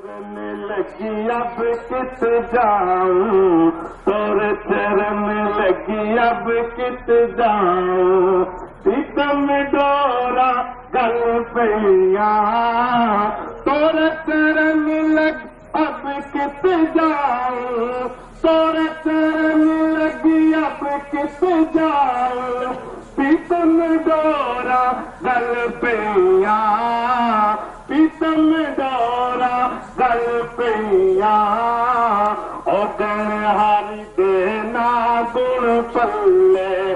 लगी अब कित जाऊं तोरे चरण लगी अब कित जाऊं प्रीतम डोरा गल पैया तोरे चरण लग अब कित जाऊं तोरे चरण लगी अब कित जाऊं प्रीतम डोरा गल पैया प्रीतम डोरा गल पैया ओ गण हरि दे ना गुण पल्ले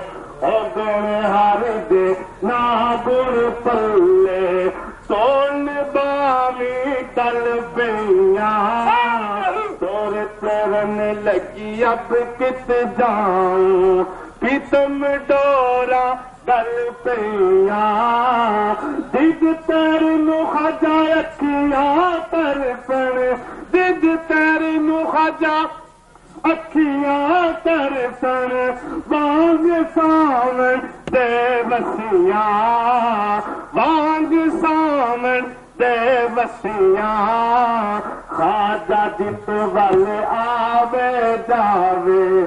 ओ गण हरि दे ना गुण पल्ले सोन बामी तल पैया तोरे चरण लगी अब कित जाऊं प्रीतम डोरा गल पैया दिग तेर नु खजा अखियां तरफण दिग तेर नु खजा अखियां तरफण वांग सावण दे वसिया वांग सावण दे वसिया खाजा जित वल आवे जावे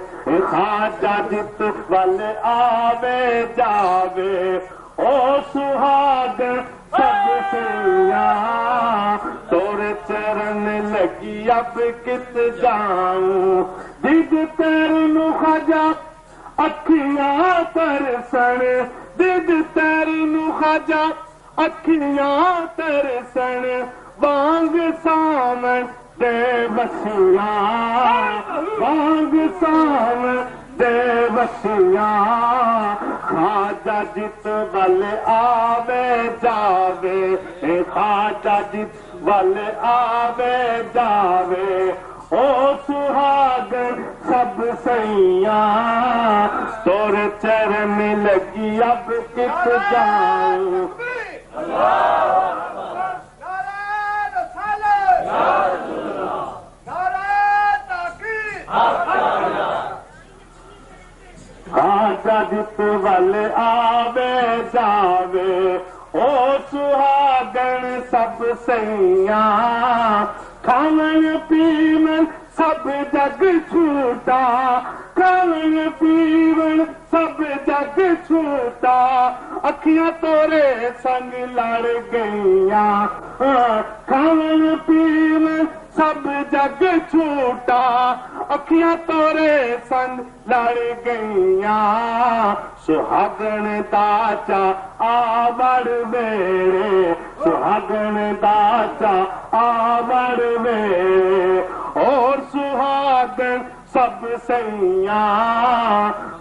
खाजा जित वल आवे जावे ओ सुहागन सब सैया तोरे चरण लगी अब कित जाऊं दिग तेर नु खजा अखियां तरसण दिग तेर नु खजा अखियां तरसण वांग सावण दे वसिया वांग सावण दे वसिया खाजा जित वल आवे जावे खाजा जित वल आवे जावे ओ सुहागन सब सैया तोरे चरण लगी अब कित जाऊं खाजा जित वल आवे जावे ओ सुहागन सब सैया खावन पीवन सब जग छूटा खावन पीवन सब जग छूटा अखियां तोरे संग लड़ गईया खावन पीवन सब जग छूटा अखियां तोरे संग लड़ गईया सुहागन दाचा आवड़ वेड़े सुहागन दाचा आवड़ वेड़े और सुहागन सब सैया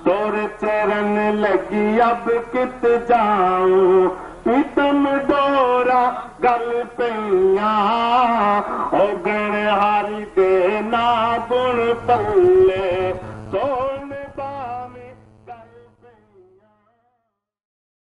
तोरे चरण लगी अब कित जाऊं प्रीतम डोरा गल पैया ओ गण हरि दे ना गुण पल्ले